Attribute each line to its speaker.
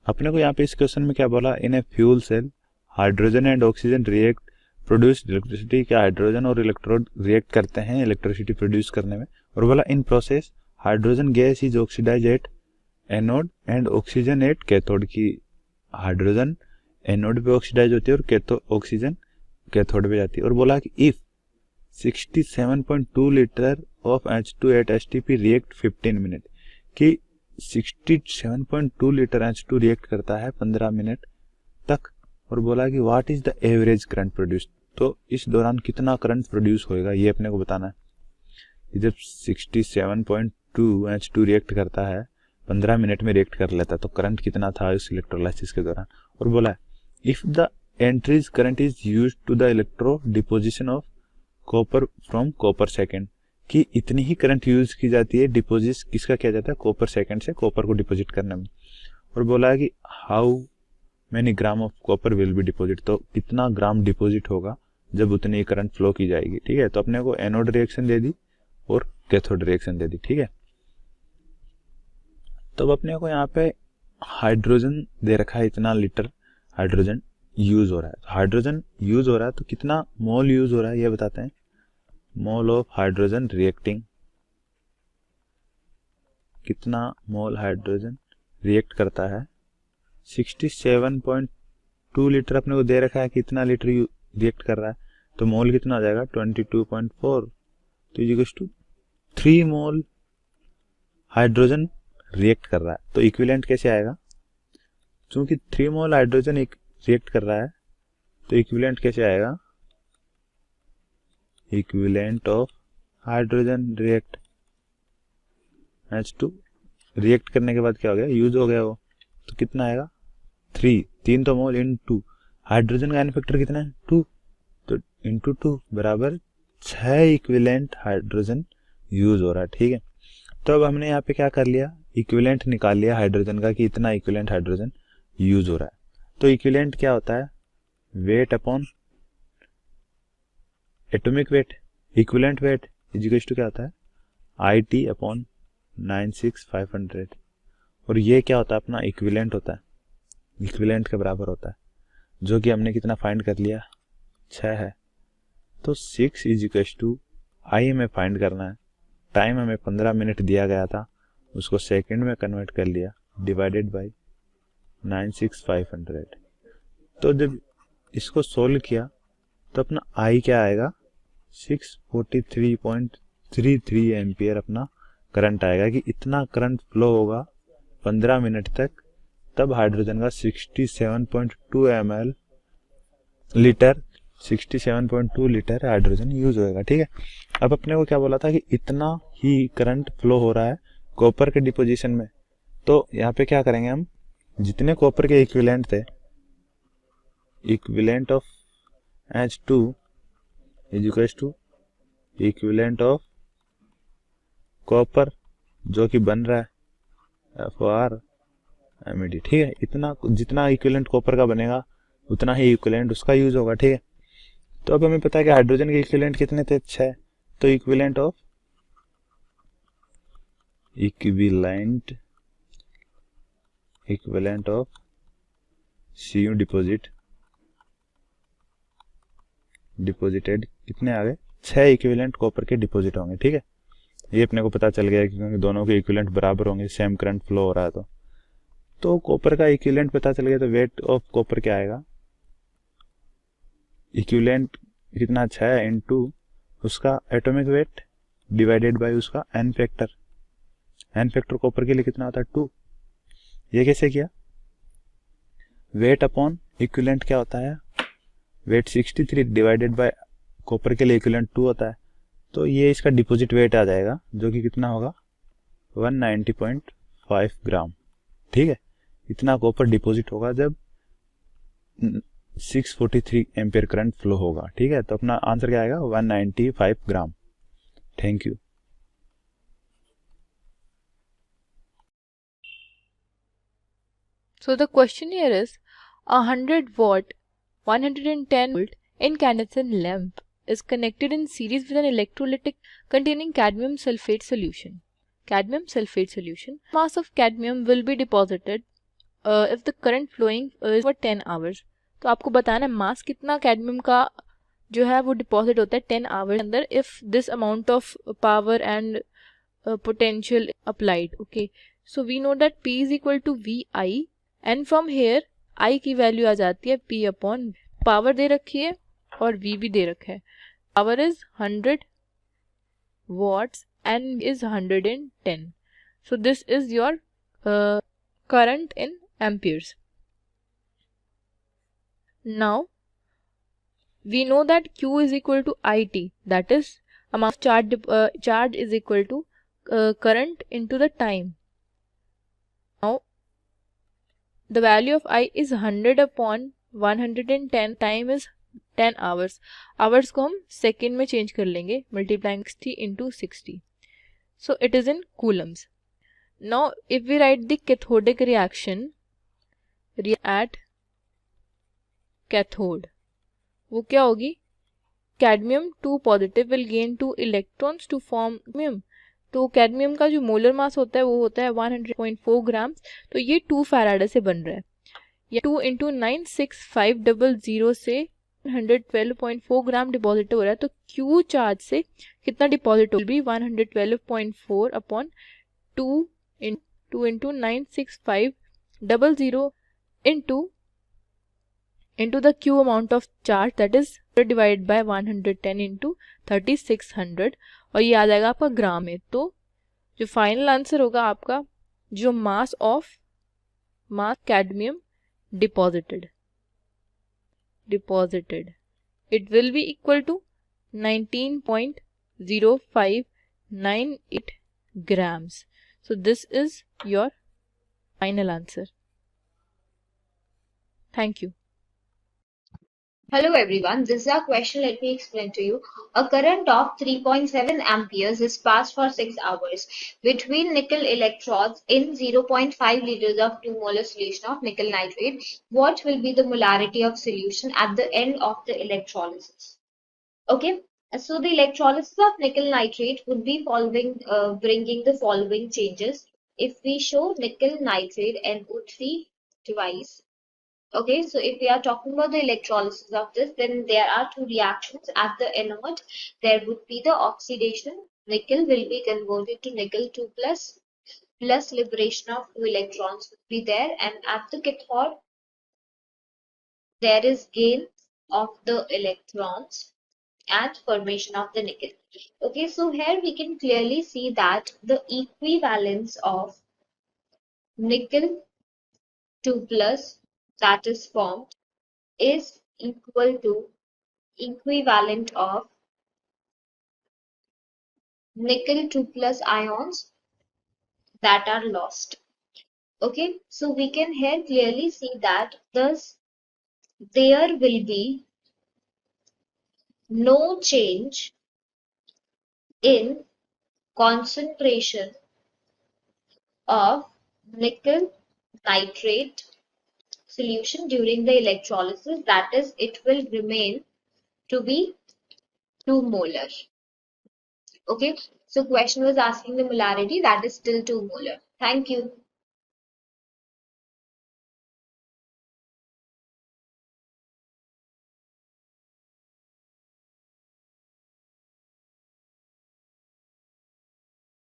Speaker 1: अपने को यहाँ पे इस क्वेश्चन में क्या बोला, in a fuel cell hydrogen and oxygen react produce electricity. क्या हाइड्रोजन और इलेक्ट्रोड रिएक्ट करते हैं इलेक्ट्रिसिटी प्रोड्यूस करने में। और बोला in process hydrogen gas is oxidize at anode and oxygen at cathode. की हाइड्रोजन एनोड पे ऑक्सीडाइज होती है और ऑक्सीजन कैथोड पे जाती है। और बोला कि if 67.2 litre of H2 at STP react 15 minute, कि 67.2 लीटर H2 रिएक्ट करता है 15 मिनट तक। और बोला कि what is the average current produce, तो इस दौरान कितना करंट प्रोड्यूस होएगा ये अपने को बताना है। जब 67.2 H2 रिएक्ट करता है 15 मिनट में रिएक्ट कर लेता है तो करंट कितना था इस इलेक्ट्रोलाइसिस के दौरान। और बोला if the entries current is used to the electro deposition of copper from copper second, कि इतनी ही करंट यूज की जाती है डिपोजिट किसका किया जाता है, कॉपर सेकेंड से कॉपर को डिपोजिट करने में। और बोला है कि how many gram of copper will be deposit, तो कितना ग्राम डिपोजिट होगा जब उतनी करंट फ्लो की जाएगी। ठीक है, तो अपने को एनोड रिएक्शन दे दी और कैथोड रिएक्शन दे दी। ठीक है, तो अब अपने को यहाँ पे हाइड्रोजन दे रखा है, इतना लीटर हाइड्रोजन यूज हो रहा है। हाइड्रोजन यूज हो रहा है तो कितना मोल यूज हो रहा है ये बताते हैं। मोल ऑफ हाइड्रोजन रिएक्टिंग, कितना मोल हाइड्रोजन रिएक्ट करता है। 67.2 लीटर अपने को दे रखा है, कितना लीटर रिएक्ट कर रहा है, तो मोल कितना आ जाएगा 22.4, तो equals to 3 mole hydrogen react कर रहा है। तो इक्विवेलेंट कैसे आएगा, क्योंकि 3 मोल हाइड्रोजन रिएक्ट कर रहा है तो इक्विवेलेंट कैसे आएगा, equivalent of hydrogen react H2 react करने के बाद क्या हो गया, यूज हो गया वो, तो कितना आएगा 3 तो मोल इनटू हाइड्रोजन का एन फैक्टर कितना है 2, तो इनटू 2 बराबर 6 इक्विवेलेंट हाइड्रोजन यूज हो रहा है। ठीक है, तो अब हमने यहाँ पे क्या कर लिया, इक्विवेलेंट निकाल लिया हाइड्रोजन का कि इतना इक्विवेलेंट हाइड्रोजन यूज हो रहा है। तो इक्विवेलेंट क्या होता है, weight upon atomic weight. Equivalent weight is equal to क्या होता है, IT अपॉन 96500। और ये क्या होता है, अपना इक्विवेलेंट होता है, इक्विवेलेंट के बराबर होता है, जो कि हमने कितना फाइंड कर लिया 6 है। तो 6 इज इक्वल टू आई हमें फाइंड करना है, टाइम हमें 15 मिनट दिया गया था, उसको सेकंड में कन्वर्ट कर लिया, डिवाइडेड बाय 96500। तो जब इसको सोल्व किया तो अपना आई क्या आएगा, 643.33 एम्पियर अपना करंट आएगा, कि इतना करंट फ्लो होगा 15 मिनट तक, तब हाइड्रोजन का 67.2 लीटर 67.2 लीटर हाइड्रोजन यूज होएगा। ठीक है, अब अपने को क्या बोला था कि इतना ही करंट फ्लो हो रहा है कॉपर के डिपोजिशन में। तो यहाँ पे क्या करेंगे हम, जितने कॉपर के इक्विवेलेंट थे, equivalent of H2 is equal to equivalent of copper जो कि बन रहा है FrMeD। ठीक है, इतना जितना इक्विवेलेंट कॉपर का बनेगा उतना ही इक्विवेलेंट उसका यूज होगा। ठीक है, तो अब हमें पता है कि हाइड्रोजन के इक्विवेलेंट कितने थे, 6। तो इक्विवेलेंट ऑफ Cu डिपोजिटेड कितने आ गए, 6 इक्विवेलेंट कॉपर के डिपोजिट होंगे। ठीक है, ये अपने को पता चल गया क्योंकि दोनों के इक्विवेलेंट बराबर होंगे, सेम करंट फ्लो हो रहा है। तो कॉपर का इक्विवेलेंट पता चल गया, तो वेट ऑफ कॉपर क्या आएगा, इक्विवेलेंट कितना 6 इनटू उसका एटॉमिक वेट डिवाइडेड बाय उसका n factor. N factor copper के लिए कितना होता है 2। ये कैसे किया, वेट अपॉन इक्विवेलेंट क्या होता है, वेट 63 डिवाइडेड बाय कॉपर के लिए इक्विवेलेंट 2 होता है, तो ये इसका डिपॉजिट वेट आ जाएगा जो कि कितना होगा 190.5 ग्राम। ठीक है, इतना कॉपर डिपॉजिट होगा जब 643 एम्पियर करंट फ्लो होगा। ठीक है, तो अपना आंसर क्या आएगा 195 gram. Thank you.
Speaker 2: So the question here is, a 100 watt 110 volt incandescent lamp is connected in series with an electrolytic containing cadmium sulfate solution. Cadmium sulfate solution. Mass of cadmium will be deposited if the current flowing is for 10 hours, तो आपको बताना है मास कितना cadmium का जो है वो deposit होता है 10 आवर्स के अंदर if this amount of power and potential applied. Okay, so we know that P is equal to VI and from here I की वैल्यू आ जाती है P अपॉन पावर दे रखी है और V भी दे रखा है. Power is 100 watts and is 110. So this is your current in amperes. Now we know that Q is equal to IT, that is amount of charge is equal to current into the time. Now the value of I is 100 upon 110, time is 10 hours. Hours को हम second में change कर लेंगे multiplying 60 into 60. So it is in coulombs. Now if we write the cathodic reaction at cathode, वो क्या होगी? Cadmium 2 positive will gain 2 electrons to form cadmium. तो cadmium का जो मोलर मास होता है वो होता है 100.4 ग्राम. तो ये 2 फैराडे से बन रहा है. ये 2 इंटू 96500 से 112.4 ग्राम डिपॉजिट हो रहा है. तो क्यू चार्ज से कितना डिपॉजिट होगा? भी 112.4 upon 2 into 96500 into the Q amount of charge, that is divided by 110 into 3600 और ये आ जाएगा आपका ग्राम में. तो जो फाइनल आंसर होगा आपका जो mass cadmium deposited it will be equal to 19.0598 grams. So this is your final answer. Thank you.
Speaker 3: Hello everyone, this is our question. Let me explain to you. A current of 3.7 amperes is passed for 6 hours between nickel electrodes in 0.5 liters of 2 molar solution of nickel nitrate. What will be the molarity of solution at the end of the electrolysis? Okay, so the electrolysis of nickel nitrate would be bringing the following changes. If we show nickel nitrate NO3 twice. Okay, so if we are talking about the electrolysis of this, then there are two reactions at the anode. There would be the oxidation. Nickel will be converted to nickel 2 plus liberation of 2 electrons would be there, and at the cathode there is gain of the electrons and formation of the nickel. Okay, so here we can clearly see that the equivalence of nickel 2 plus that is formed is equal to equivalent of nickel 2 plus ions that are lost. Okay, so we can here clearly see that thus there will be no change in concentration of nickel nitrate solution during the electrolysis, that is it will remain to be 2 molar. Okay, so question was asking the molarity, that is still 2 molar. Thank you.